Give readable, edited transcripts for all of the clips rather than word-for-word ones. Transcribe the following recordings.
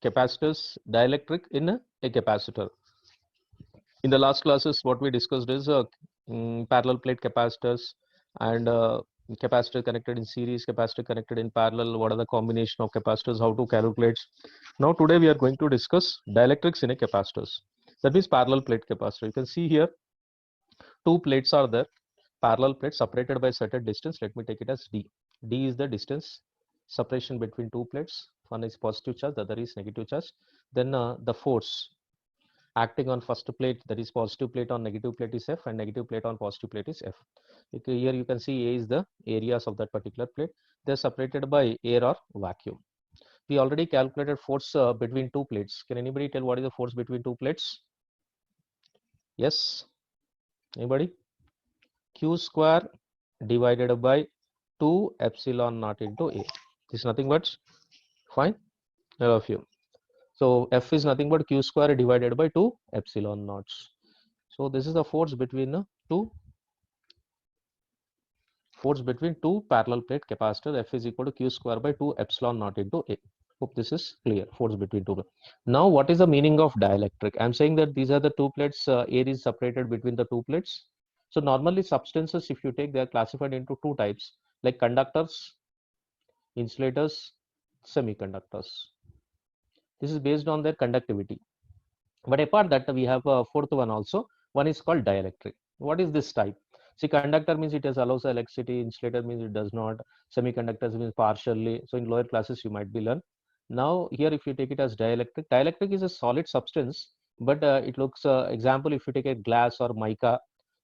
capacitors, dielectric in a capacitor. In the last classes, what we discussed is parallel plate capacitors and capacitor connected in series, capacitor connected in parallel, what are the combination of capacitors, how to calculate. Now today we are going to discuss dielectrics in a capacitors. That means parallel plate capacitor. You can see here two plates are there, parallel plates separated by certain distance. Let me take it as d. D is the distance separation between two plates. One is positive charge, the other is negative charge. Then the force acting on first plate, that is positive plate on negative plate is F and negative plate on positive plate is F. Okay, here you can see A is the areas of that particular plate. They are separated by air or vacuum. We already calculated force between two plates. Can anybody tell what is the force between two plates? Yes, anybody? Q square divided by 2 epsilon naught into A. This is nothing but fine. All of you. So F is nothing but Q square divided by 2 epsilon naughts. So this is the force between two parallel plate capacitor. F is equal to Q square by 2 epsilon naught into A. Hope this is clear. Force between two. Now what is the meaning of dielectric? I'm saying that these are the two plates. Air is separated between the two plates. So normally substances, if you take, they are classified into two types, like conductors, insulators, semiconductors. This is based on their conductivity. But apart that, we have a fourth one also. One is called dielectric. What is this type? See, conductor means it allows electricity, insulator means it does not, semiconductors means partially. So in lower classes you might be learn. Now here if you take it as dielectric, dielectric is a solid substance, but it looks, example, if you take a glass or mica,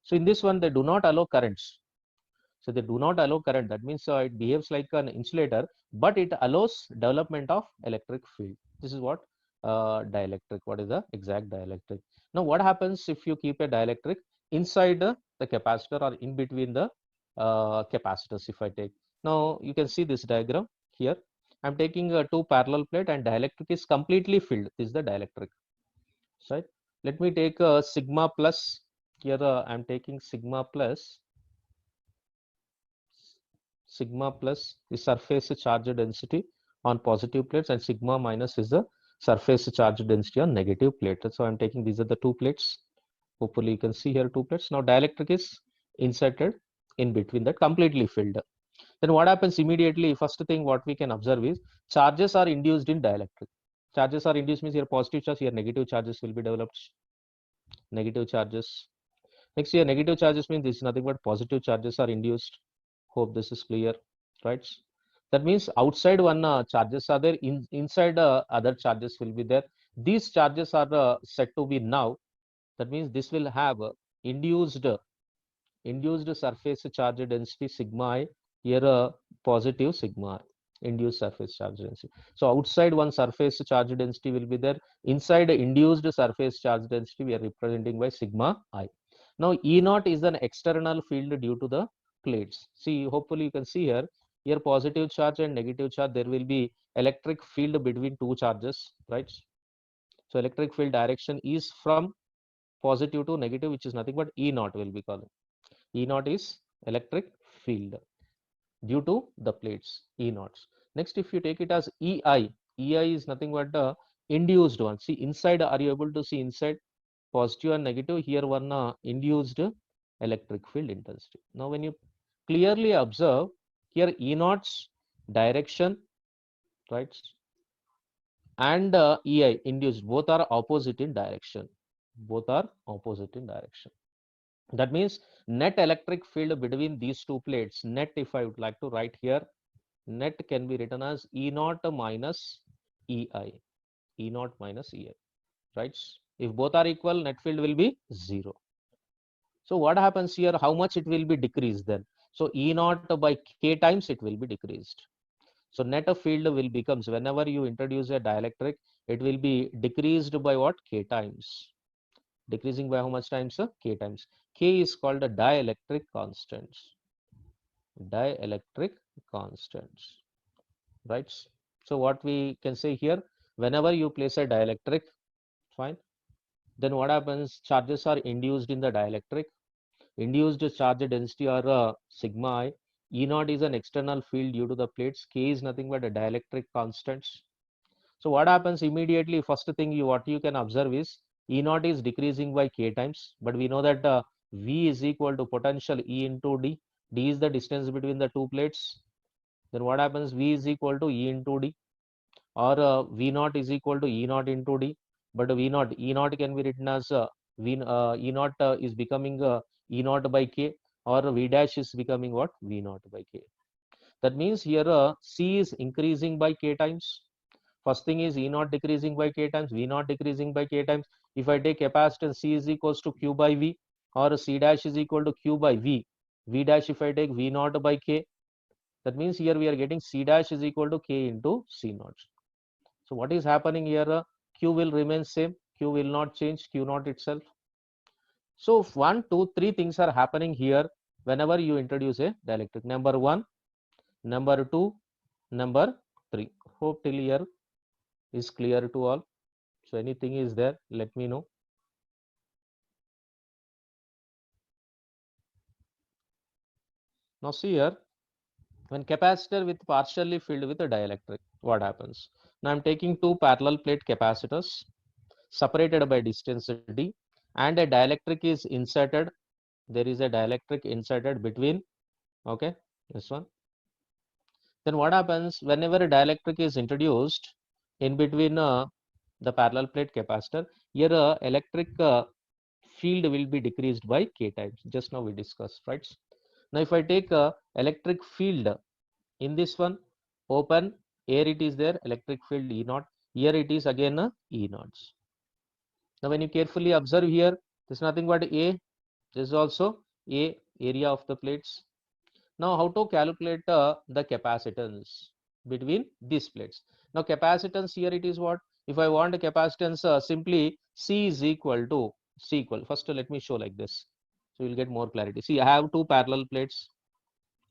so in this one they do not allow currents. So they do not allow current. That means it behaves like an insulator, but it allows development of electric field. This is what dielectric. What is the exact dielectric? Now what happens if you keep a dielectric inside the capacitor or in between the capacitors? If I take, now you can see this diagram here. I'm taking two parallel plate and dielectric is completely filled. This is the dielectric. Right. Let me take sigma plus. Here I'm taking sigma plus the surface charge density on positive plates, and sigma minus is the surface charge density on negative plate. So I'm taking, these are the two plates. Hopefully you can see here two plates. Now dielectric is inserted in between that, completely filled. Then what happens immediately? First thing what we can observe is charges are induced in dielectric. Charges are induced means here positive charge, here negative charges will be developed. Negative charges. Next, here negative charges means this is nothing but positive charges are induced. Hope this is clear, right? That means outside one charges are there, inside other charges will be there. These charges are said to be now. That means this will have induced surface charge density sigma I, here positive sigma, induced surface charge density. So outside one surface charge density will be there, inside induced surface charge density we are representing by sigma I. Now E naught is an external field due to the plates. See, hopefully you can see here positive charge and negative charge, there will be electric field between two charges, right? So electric field direction is from positive to negative, which is nothing but E naught will be called. E naught is electric field due to the plates, E naughts. Next, if you take it as EI, EI is nothing but the induced one. See inside, are you able to see inside positive and negative? Here one induced electric field intensity. Now when you clearly observe here, E naught's direction, right, and EI induced, both are opposite in direction. Both are opposite in direction. That means net electric field between these two plates, net, if I would like to write here, net can be written as E naught minus EI. E naught minus EI, right? If both are equal, net field will be 0. So what happens here? How much it will be decreased then? So E naught by K times it will be decreased. So net field will becomes, whenever you introduce a dielectric, it will be decreased by what? K times. Decreasing by how much times? K times. K is called a dielectric constants. Dielectric constants, right? So what we can say here, whenever you place a dielectric, fine, then what happens? Charges are induced in the dielectric. Induced charge density are sigma I. E naught is an external field due to the plates. K is nothing but a dielectric constants. So what happens immediately? First thing what you can observe is E naught is decreasing by k times, but we know that V is equal to potential E into D. D is the distance between the two plates. Then what happens? V is equal to E into D, or V naught is equal to E naught into D. But V naught, E naught can be written as E naught is becoming E naught by K, or V dash is becoming what? V naught by K. That means here C is increasing by K times. First thing is E naught decreasing by K times, V naught decreasing by K times. If I take capacitance, C is equals to Q by V, or C dash is equal to Q by V. V dash if I take V naught by K, that means here we are getting C dash is equal to K into C naught. So what is happening here? Q will remain same, Q will not change, Q naught itself. So 1, 2, 3 things are happening here whenever you introduce a dielectric. Number 1, number 2, number 3. Hope till here is clear to all. So anything is there, let me know. Now see here, when capacitor with partially filled with a dielectric, what happens? Now I'm taking two parallel plate capacitors separated by distance d, and a dielectric is inserted. There is a dielectric inserted between, okay, this one. Then what happens whenever a dielectric is introduced in between the parallel plate capacitor? Here electric field will be decreased by k times. Just now we discussed, right? Now if I take electric field in this one, open, here it is there, electric field E naught. Here it is again E naughts. Now when you carefully observe here, this is nothing but A. This is also A, area of the plates. Now how to calculate the capacitance between these plates? Now capacitance here it is what? If I want a capacitance, simply C is equal to C equal. First let me show like this, so you'll get more clarity. See, I have two parallel plates.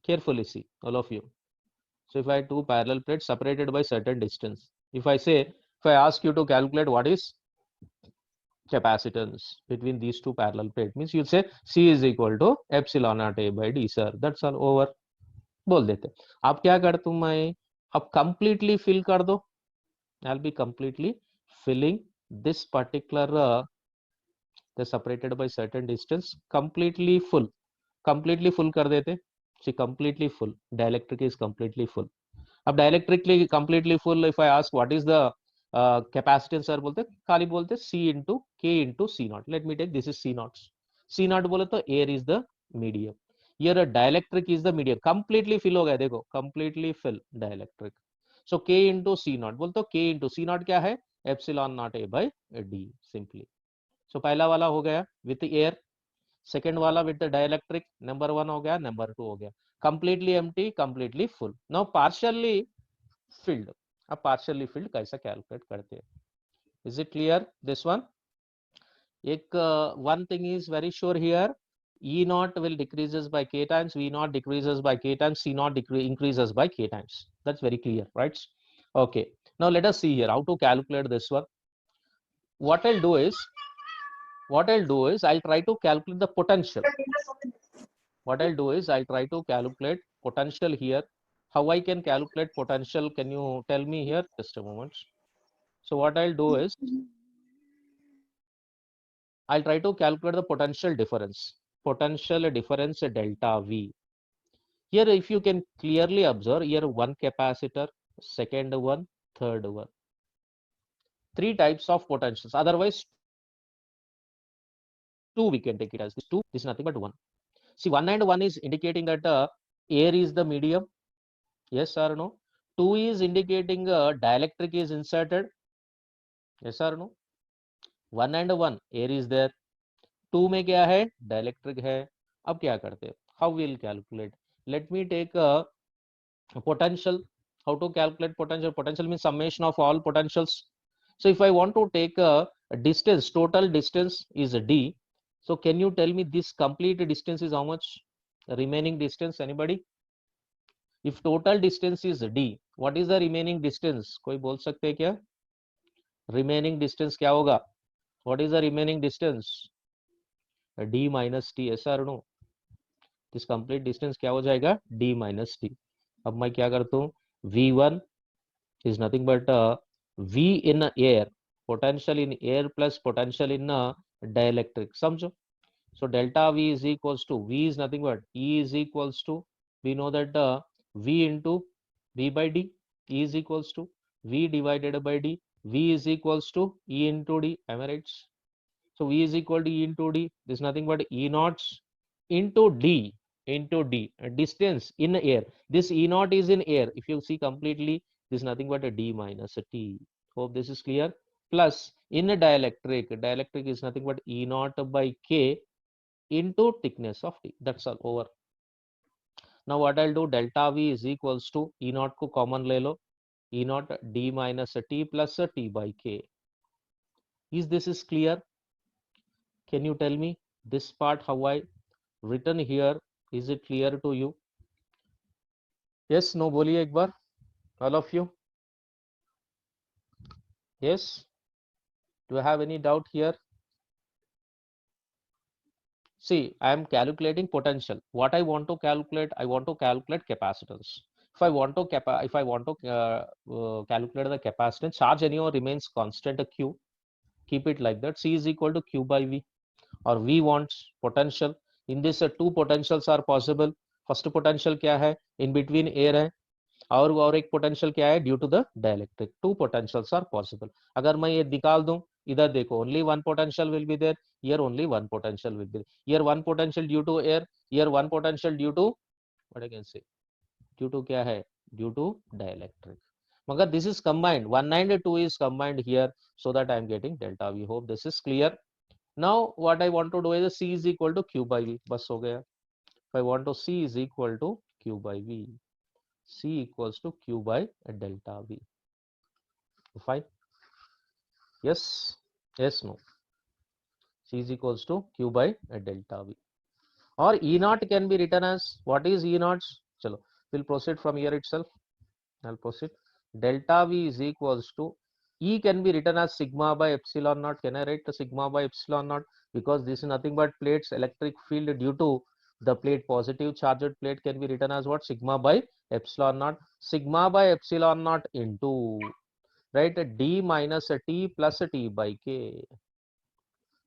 Carefully see, all of you. So if I have two parallel plates separated by certain distance, if I ask you to calculate what is capacitance between these two parallel plates, means you'll say C is equal to epsilon naught A by D, sir. That's all, over. बोल देते. अब क्या कर दूं मैं? अब completely fill कर दो. I'll be completely filling this particular they're separated by certain distance, completely full कर देते. See, completely full, dielectric is completely full. अब dielectrically completely full, if I ask what is the capacitance, sir बोलते खाली बोलते C into K into C naught. Let me take, this is C naught. C naught बोले तो air is the medium. Here a dielectric is the medium. Completely fill हो गया, देखो completely fill dielectric. So K into C naught बोल तो K into C naught क्या है? Epsilon naught A by D simply. So पहला वाला हो गया with air, second वाला with the dielectric, number 1 हो गया, number 2 हो गया. Completely empty, completely full. Now partially filled. अब partially filled कैसा calculate करते हैं? Is it clear this one? एक one thing is very sure here, E naught will decreases by k times, V naught decreases by k times, C naught increases by k times. That's very clear, right? Okay. Now let us see here how to calculate this one. What I'll do is I'll try to calculate the potential. What I'll do is I'll try to calculate potential here. How I can calculate potential? Can you tell me here? Just a moment. So what I'll do is I'll try to calculate the potential difference delta V. Here if you can clearly observe, here one capacitor, second one, third one. Three types of potentials. Otherwise, two we can take it as this two. This is nothing but one. See, 1 and 1 is indicating that air is the medium. Yes or no? 2 is indicating dielectric is inserted. Yes or no? 1 and 1 air is there. 2 में क्या है? Dielectric है. अब क्या करते हैं? How we'll calculate? Let me take a potential. How to calculate potential? Potential means summation of all potentials. So if I want to take a distance, total distance is D. So can you tell me this complete distance is how much? Remaining distance, anybody? If total distance is D, what is the remaining distance? कोई बोल सकते हैं क्या? Remaining distance क्या होगा? What is the remaining distance? D minus T, yes or no? This complete distance क्या हो जाएगा? D minus T. अब मैं क्या करता हूँ? V1 is nothing but V in air, potential in air plus potential in dielectric. समझो? So delta V is equals to, V is nothing but E is equals to, we know that V into V by D, E is equals to V divided by D, V is equals to E into D, am I right? So V is equal to E into D, this is nothing but E naught into D, distance in air. This E naught is in air. If you see completely, this is nothing but a D minus a T. Hope this is clear. Plus in a dielectric is nothing but E naught by K into thickness of T. That's all over. Now what I'll do, delta V is equals to E naught को common ले लो, E naught D minus a T plus a T by K. Is this is clear? Can you tell me this part how I written here? Is it clear to you? Yes, no, बोलिए एक बार, all of you. Yes, do I have any doubt here? See, I am calculating potential. What I want to calculate, I want to calculate capacitance. If I want to calculate the capacitance, charge anyhow remains constant, a Q. Keep it like that. C is equal to Q by V, or V wants potential. In this, two potentials are possible. First potential क्या है? In between air है. और एक potential क्या है? Due to the dielectric. Two potentials are possible. अगर मैं ये निकाल दूं, इधर देखो, only one potential will be there, here only one potential will be, here one potential due to air, here one potential due to, what I can say, due to क्या है? Due to dielectric. मगर this is combined, 1 and 2 is combined here, so that I am getting delta V. Hope this is clear. Now what I want to do is C is equal to Q by V. बस हो गया. If I want to C is equal to Q by V, C equals to Q by delta V. Fine. Yes, yes, no. C is equals to Q by delta V. Or E naught can be written as, what is E naught? Chalo, we'll proceed from here itself. I'll proceed. Delta V is equals to, E can be written as sigma by epsilon naught. Can I write the sigma by epsilon naught? Because this is nothing but plate's electric field due to the plate, positive charged plate, can be written as what? Sigma by epsilon naught. Sigma by epsilon naught into, right, D minus a T plus a T by K.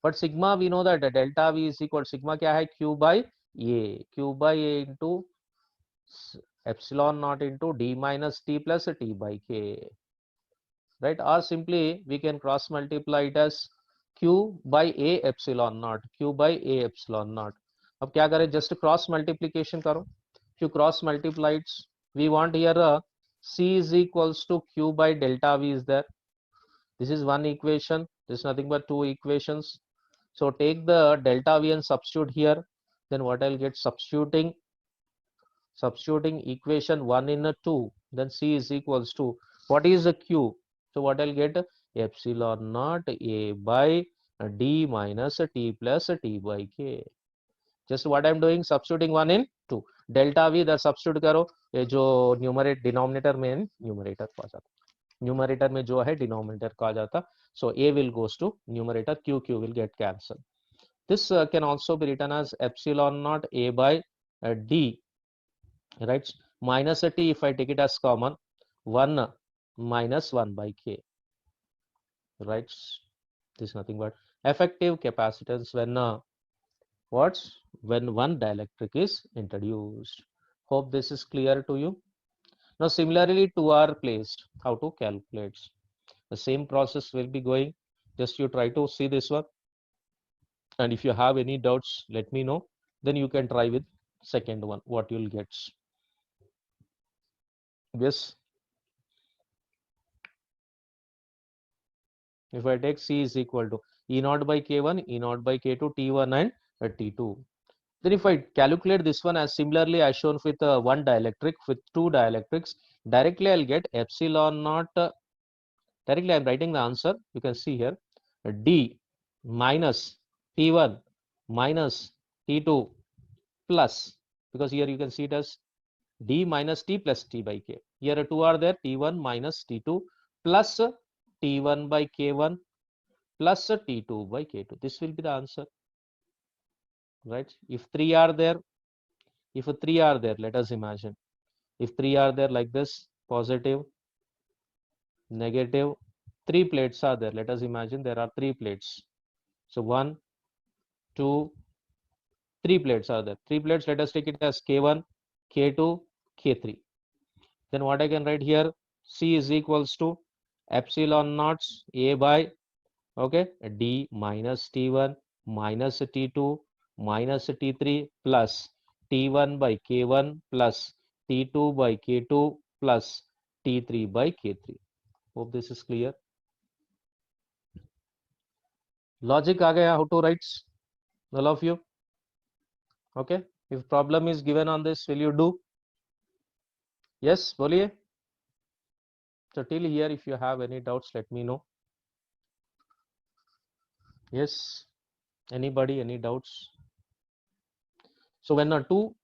But sigma we know that delta V is equal to sigma क्या है? Q by A. Q by A into epsilon naught into D minus T plus a T by K. Right, or simply we can cross multiply it as Q by A epsilon naught. Q by A epsilon naught. अब क्या करें? Just cross multiplication करो. If you cross multiply it, we want here C is equals to Q by delta V is there. This is one equation. This is nothing but two equations. So take the delta V and substitute here. Then what I'll get? Substituting equation 1 in a 2. Then C is equals to, what is the Q? So what I'll get? Epsilon naught A by D minus T plus T by K. Just what I'm doing, substituting 1 in 2. Delta V इधर substitute करो, ये जो numerator denominator में numerator को आ जाता, numerator में जो है डिनोमिनेटर को आ जाता. So A will goes to numerator, Q will get cancelled. This can also be written as epsilon naught A by D, right, minus a T. If I take it as common, 1 minus 1 by K, right. This is nothing but effective capacitance when when one dielectric is introduced. Hope this is clear to you. Now similarly, two are placed. How to calculate? The same process will be going. Just you try to see this one, and if you have any doubts, let me know. Then you can try with second one, what you'll get. Yes. If I take C is equal to E naught by K1, E naught by K2, T1 and T2. Then if I calculate this one as similarly as shown with one dielectric, with two dielectrics, directly I'll get epsilon naught. Directly I'm writing the answer. You can see here, D minus T1 minus T2 plus, because here you can see it as D minus T plus T by K. Here two are there, T1 minus T2 plus T1 by K1 plus T2 by K2. This will be the answer, right? If three are there, let us imagine, if three are there like this, positive, negative, three plates are there. Let us imagine there are three plates. So 1, 2, 3 plates are there. 3 plates, let us take it as K1, K2, K3. Then what I can write here, C is equals to epsilon naught A by, okay, D minus T1 minus T2 minus T3 plus T1 by K1 plus T2 by K2 plus T3 by K3. Hope this is clear. Logic आ गया, how to write, all of you? Okay, if problem is given on this, will you do? Yes, बोलिए. So till here, if you have any doubts, let me know. Yes, anybody, any doubts? So when two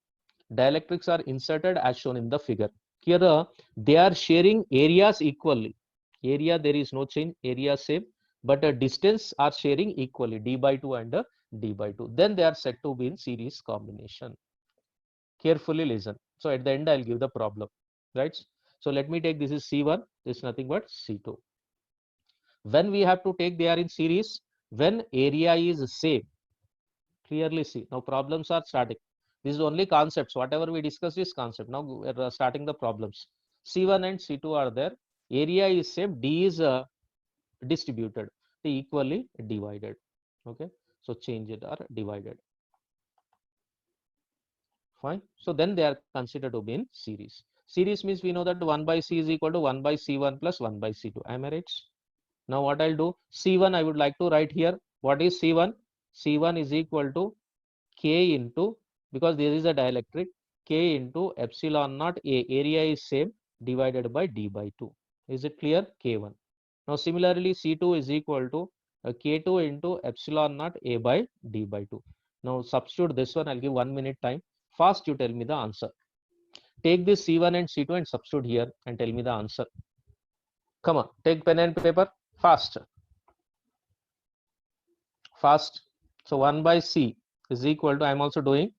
dielectrics are inserted as shown in the figure, here they are sharing areas equally. Area, there is no change, area same, but distance are sharing equally, d by 2 and d by 2. Then they are said to be in series combination. Carefully listen. So at the end, I'll give the problem, right? So let me take, this is C1, this is nothing but C2. When we have to take, they are in series, when area is same. Clearly see, now problems are starting. This is only concepts, whatever we discussed is concept. Now we're starting the problems. C1 and C2 are there, area is same, D is distributed, T equally divided. Okay, so change it or divided. Fine. So then they are considered to be in series. Series means we know that 1 by C is equal to 1 by C1 plus 1 by C2. Am I right? Now what I'll do, C1 I would like to write here. What is C1? C1 is equal to K into, because there is a dielectric, K into epsilon naught A, area is same, divided by D by 2. Is it clear? K1. Now similarly C2 is equal to K2 into epsilon naught A by D by 2. Now substitute this one, I'll give 1 minute time. Fast you tell me the answer. Take this C1 and C2 and substitute here and tell me the answer. Come on, take pen and paper, fast. Fast. So 1 by C is equal to, I am also doing,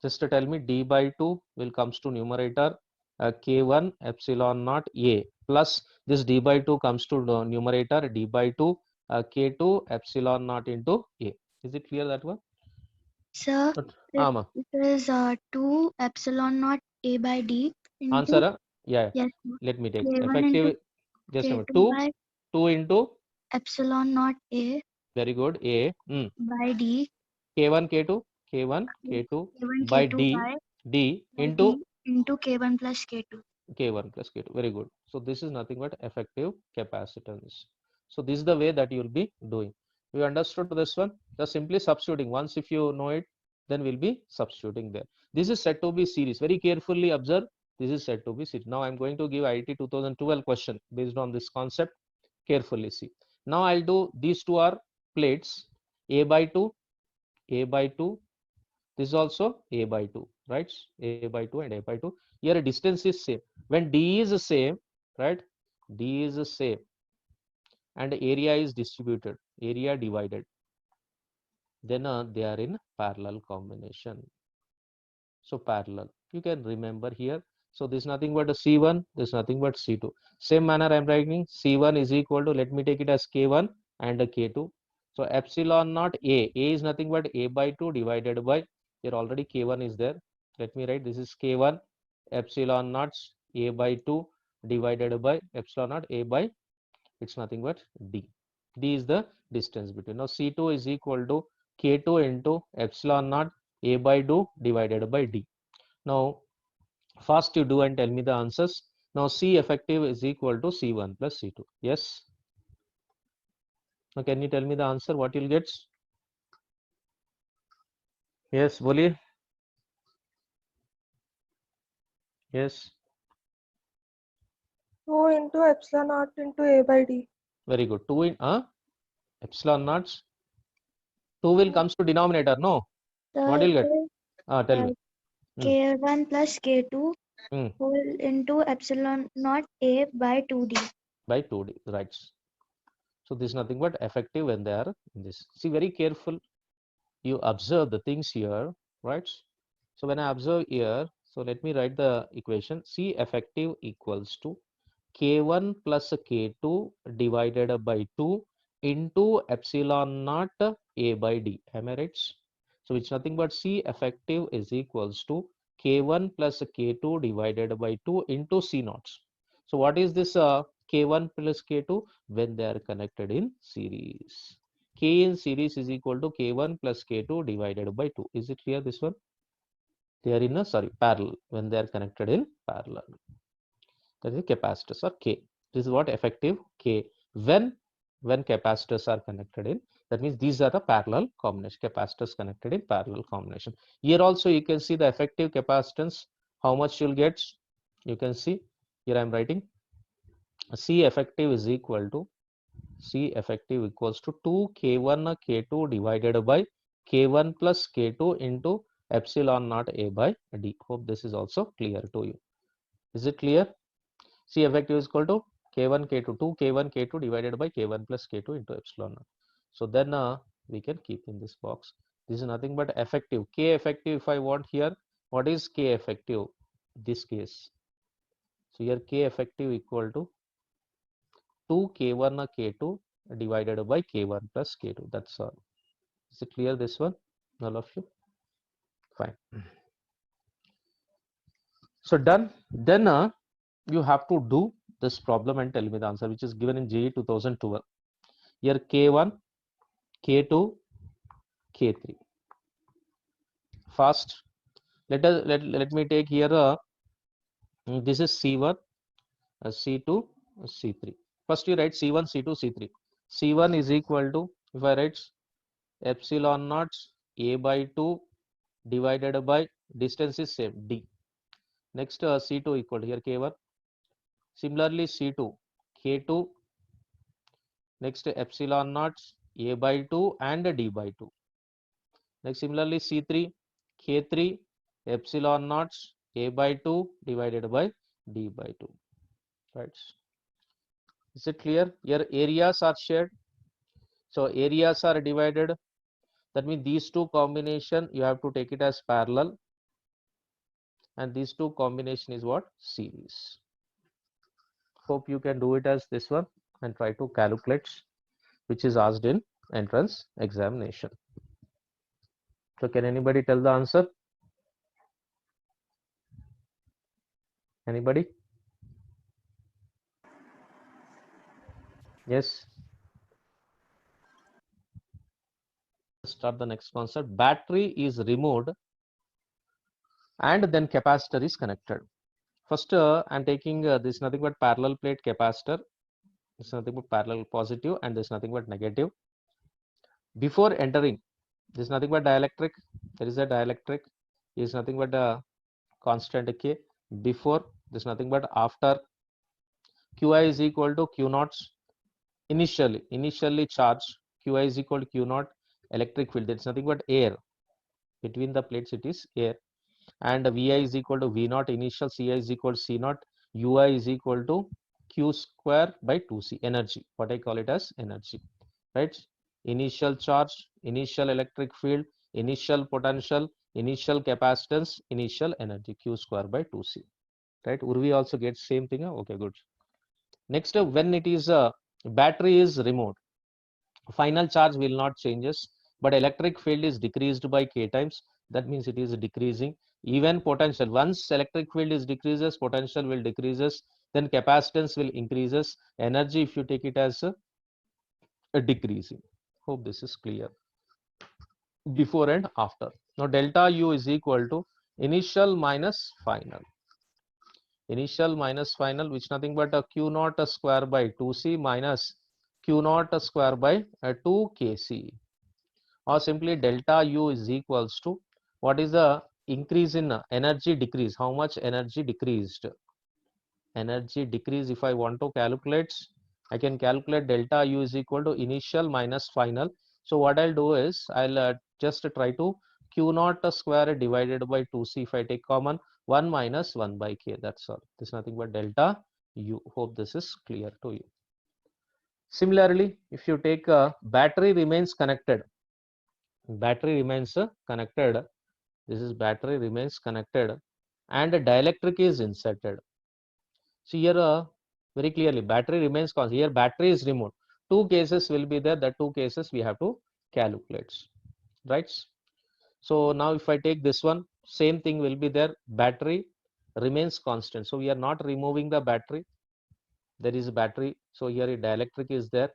just to tell me, d by 2 will comes to numerator, K1 epsilon naught A plus this d by 2 comes to numerator, d by 2 K2 epsilon naught into A. Is it clear that one? Sir, it is 2 epsilon naught A by D into, answer, yeah, yes, let me take K1 effective, into just a minute, K2 2 into epsilon naught A very good A by D, K1 K2 K1 K2 K1 by K2 D by D into D into K1 plus K2. K1 plus K2. Very good. So this is nothing but effective capacitance. So this is the way that you will be doing. You understood this one? Just simply substituting. Once if you know it, then we'll be substituting there. This is said to be series. Very carefully observe. This is said to be series. Now I'm going to give IIT 2012 question based on this concept. Carefully see. Now I'll do, these two are plates, A by 2, A by 2. This is also A by 2, right? A by 2 and A by 2. Here distance is same. When D is same, right? D is same and area is distributed, area divided, then they are in parallel combination. So parallel, you can remember here. So this is nothing but a C1, this is nothing but C2. Same manner I'm writing, C1 is equal to, let me take it as K1 and a K2. So epsilon naught A is nothing but A by 2 divided by, here already K1 is there. Let me write, this is K1 epsilon naught A by 2 divided by epsilon naught A by, it's nothing but D. D is the distance between. Now C2 is equal to K2 into epsilon naught A by 2 divided by D. Now first you do and tell me the answers. Now C effective is equal to C1 plus C2. Yes. Now can you tell me the answer, what you'll get? Yes, बोलिए. Yes. 2 into epsilon naught into A by D. Very good. 2 in epsilon naught. 2 will comes to denominator, no? What you'll get? Tell me. K1 plus K2 whole into epsilon naught A by 2D. By 2D, right. So this is nothing but effective when they are in this. See, very careful. You observe the things here, right? So when I observe here, so let me write the equation. C effective equals to K1 plus K2 divided by 2 into epsilon naught A by D. Am I right? So it's nothing but C effective is equals to K1 plus K2 divided by 2 into C naught. So what is this K1 plus K2 when they are connected in series? K in series is equal to K1 plus K2 divided by 2. Is it clear this one? They are in a parallel when they are connected in parallel. That is capacitors are K. This is what effective K when capacitors are connected in. That means these are the parallel combination, capacitors connected in parallel combination. Here also you can see the effective capacitance, how much you'll get. You can see here I am writing C effective is equal to C effective equals to 2 K1 K2 divided by K1 plus K2 into epsilon naught A by D. Hope this is also clear to you. Is it clear? C effective is equal to K1 K2 2 K1 K2 divided by K1 plus K2 into epsilon naught. So then we can keep in this box. This is nothing but effective. K effective if I want here, what is K effective? This case. So here K effective equal to 2 K1 K2 divided by K1 plus K2. That's all. Is it clear this one? All of you? Fine. So done. Then you have to do this problem and tell me the answer, which is given in JEE 2012. Here K1, K2, K3. Fast. Let me take here this is C1, C2, C3. First you write C1, C2, C3. C1 is equal to, if I write epsilon naught A by 2 divided by distance is same D. Next C2 equal to here K1. Similarly C2, K2. Next epsilon naught A by 2 and D by 2. Next similarly C3, K3, epsilon naught A by 2 divided by D by 2. Right? Is it clear? Here areas are shared. So areas are divided. That means these two combination you have to take it as parallel. And these two combination is what? Series. Hope you can do it as this one and try to calculate, which is asked in entrance examination. So can anybody tell the answer? Anybody? Yes. Start the next concept. Battery is removed and then capacitor is connected. First I'm taking this nothing but parallel plate capacitor. It's nothing but parallel positive and there's nothing but negative. Before entering, there's nothing but dielectric. There is a dielectric. Is nothing but a constant K. Before, there's nothing but after. Qi is equal to Q naught. Initially charged. Qi is equal to Q naught. Electric field. There's nothing but air. Between the plates, it is air. And Vi is equal to V naught initial. Ci is equal to C naught. Ui is equal to Q square by 2C. Energy. What I call it as energy. Right? Initial charge, initial electric field, initial potential, initial capacitance, initial energy, Q square by 2C. Right? Urvi also gets same thing. Okay, good. Next, when it is battery is removed, final charge will not changes, but electric field is decreased by K times. That means it is decreasing. Even potential, once electric field is decreases, potential will decreases, then capacitance will increases. Energy, if you take it as a decreasing. Hope this is clear. Before and after. Now delta U is equal to initial minus final. Initial minus final, which nothing but a Q naught square by 2C minus Q naught square by 2KC. Or simply delta U is equals to what is the increase in energy decrease? How much energy decreased? Energy decrease, if I want to calculate, I can calculate delta U is equal to initial minus final. So what I'll do is I'll just try to Q naught square divided by 2C. If I take common, 1 minus 1 by K. That's all. This is nothing but delta U. Hope this is clear to you. Similarly, if you take a battery remains connected. Battery remains connected. This is battery remains connected and a dielectric is inserted. So here very clearly. Battery remains constant. Here battery is removed. Two cases will be there. The two cases we have to calculate, right? So now if I take this one, same thing will be there. Battery remains constant. So we are not removing the battery. There is a battery. So here a dielectric is there.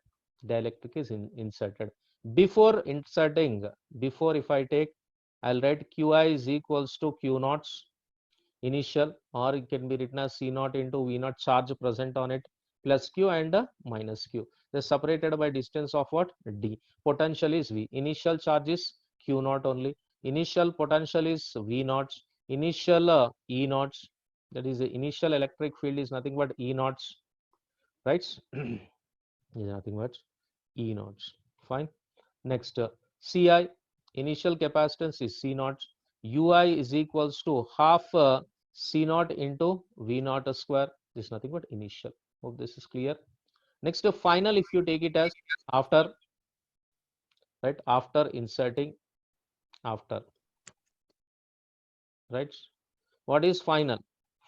Dielectric is inserted. Before inserting, before if I take, I'll write Qi is equals to Q naughts initial, or it can be written as C naught into V naught charge present on it plus Q and minus Q. They're separated by distance of what? D. Potential is V. Initial charge is Q naught only. Initial potential is V naught. Initial E naught. That is the initial electric field is nothing but E naught, right? Is nothing but E naught. Fine. Next, Ci, initial capacitance is C naught. Ui is equals to half C naught into V naught square. This is nothing but initial. Hope this is clear. Next, final, if you take it as after, right? After inserting, after, right? What is final?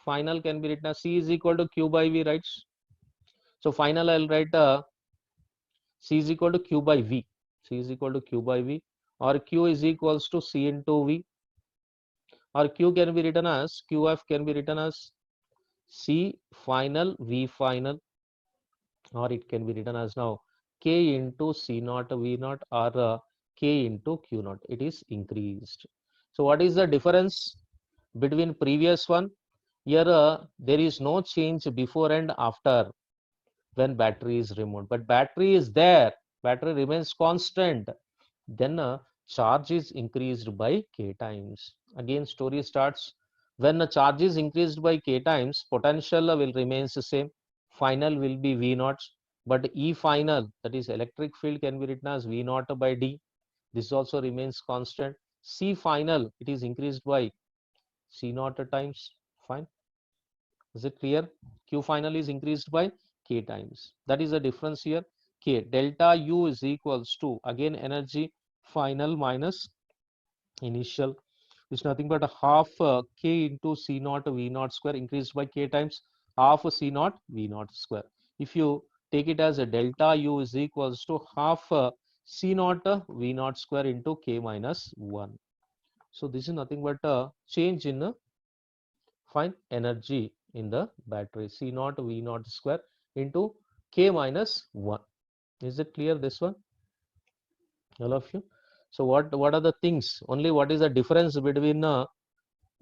Final can be written as C is equal to Q by V, right? So final, I'll write C is equal to Q by V. C is equal to Q by V, or Q is equals to C into V, or Q can be written as QF can be written as C final V final, or it can be written as now K into C naught V naught, or K into Q naught. It is increased. So what is the difference between previous one? Here there is no change before and after when battery is removed, but battery is there, battery remains constant. Then charge is increased by K times. Again story starts. When a charge is increased by K times, potential will remains the same. Final will be V naught, but E final, that is electric field, can be written as V naught by D. This also remains constant. C final, it is increased by C naught times. Fine. Is it clear? Q final is increased by K times. That is the difference here. K delta U is equals to, again, energy final minus initial. It's nothing but a half K into C naught V naught square increased by K times half C naught V naught square. If you take it as a delta U is equals to half C naught V naught square into K minus 1. So this is nothing but a change in fine energy in the battery, C naught V naught square into K minus 1. Is it clear, this one, all of you? So what are the things? Only what is the difference between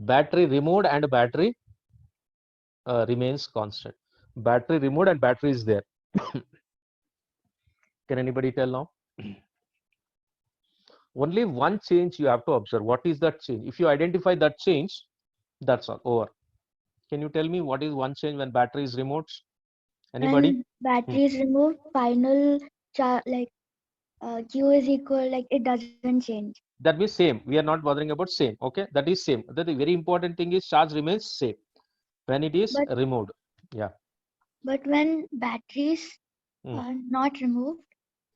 battery removed and battery remains constant? Battery removed and battery is there. Can anybody tell now? Only one change you have to observe. What is that change? If you identify that change, that's all, over. Can you tell me what is one change when battery is removed? Anybody? When battery is removed, final Q is equal, like it doesn't change. That means same. We are not bothering about same. Okay, that is same. That the very important thing is charge remains same when it is removed. Yeah. But when batteries are not removed,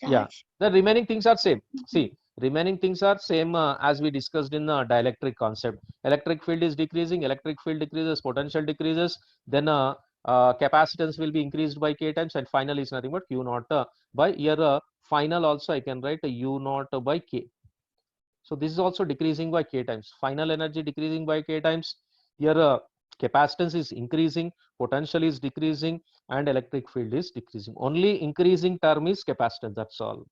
charge. Yeah, the remaining things are same. See, remaining things are same as we discussed in the dielectric concept. Electric field is decreasing, electric field decreases, potential decreases, then capacitance will be increased by K times, and final is nothing but Q naught by here. Final also I can write U naught by K. So this is also decreasing by K times. Final energy decreasing by K times. Here capacitance is increasing, potential is decreasing, and electric field is decreasing. Only increasing term is capacitance, that's all.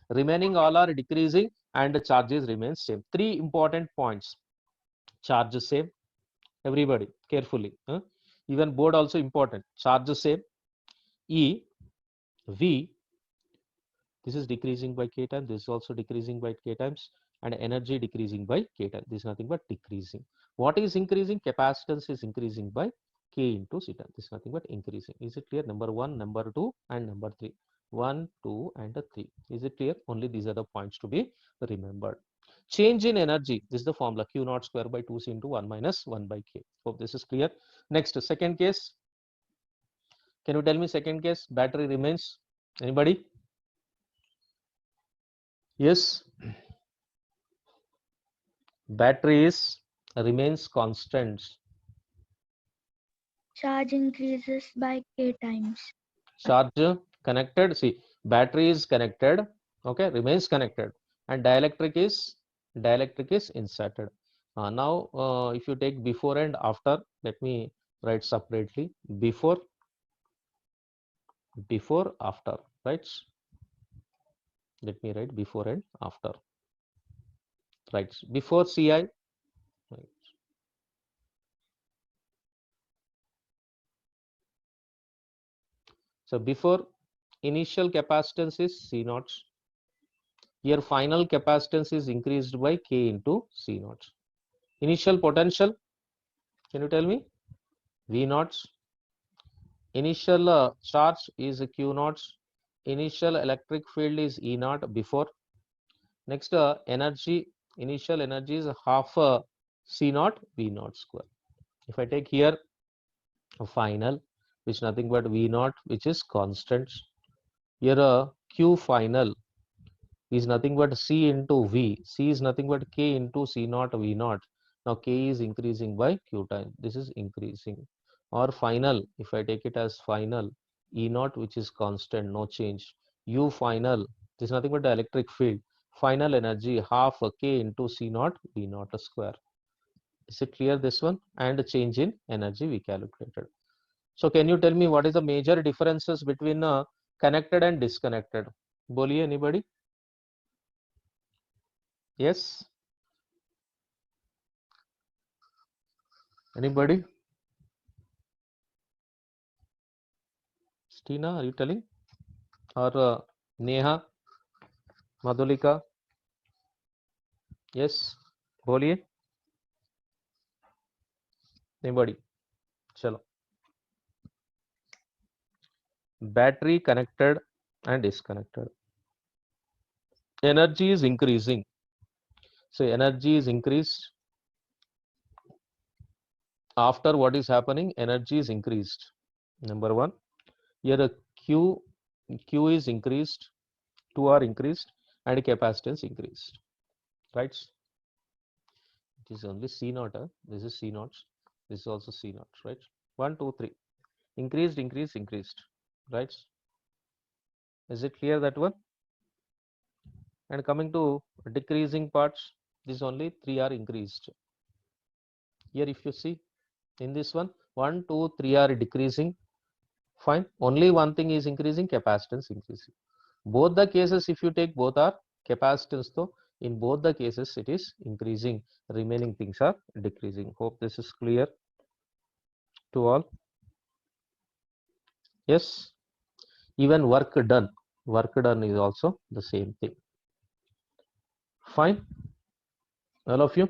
Remaining all are decreasing and the charges remain same. Three important points. Charge same. Everybody carefully. Even board also important. Charge same. E, V, this is decreasing by K times. This is also decreasing by K times, and energy decreasing by K times. This is nothing but decreasing. What is increasing? Capacitance is increasing by K into C times. This is nothing but increasing. Is it clear? Number 1, number 2, and number 3. 1, 2, and 3. Is it clear? Only these are the points to be remembered. Change in energy. This is the formula Q naught square by 2C into 1 minus 1 by K. Hope this is clear. Next, second case. Can you tell me second case? Battery remains. Anybody? Yes. Battery remains constant. charge increases by k times. Charge connected, see, battery is connected, okay, remains connected, and dielectric is inserted. Now if you take before and after, let me write separately. Before after, right? Let me write before and after, right? Before Ci, right. So before, initial capacitance is C naught. Here final capacitance is increased by K into C naught. Initial potential, can you tell me? V naught. Initial charge is Q naught. Initial electric field is E naught before. Next energy, initial energy is half C naught V naught square. If I take here a final, which is nothing but V naught, which is constant. Here Q final is nothing but C into V. C is nothing but K into C naught V naught. Now K is increasing by Q time. This is increasing. Or final, if I take it as final, E naught, which is constant, no change. U final, this is nothing but the electric field. Final energy half K into C naught V naught square. Is it clear, this one? And the change in energy we calculated. So can you tell me what is the major differences between connected and disconnected? Boliye, anybody? Yes? Anybody? Stina, are you telling? Or Neha? Madhulika? Yes? Boliye? Anybody? Chalo. Battery connected and disconnected. Energy is increasing. So energy is increased. After what is happening, energy is increased. Number one. Here a Q is increased, 2 are increased, and capacitance increased. Right? It is only C naught. This is C naught. This is also C naught. Right? 1, 2, 3. Increased, increased, increased. Right? Is it clear, that one? And coming to decreasing parts, this only 3 are increased. Here if you see in this one, 1, 2, 3 are decreasing. Fine. Only one thing is increasing, capacitance increasing. Both the cases, if you take, both are capacitance, though in both the cases it is increasing, remaining things are decreasing. Hope this is clear to all. Yes, even work done is also the same thing. Fine, all of you.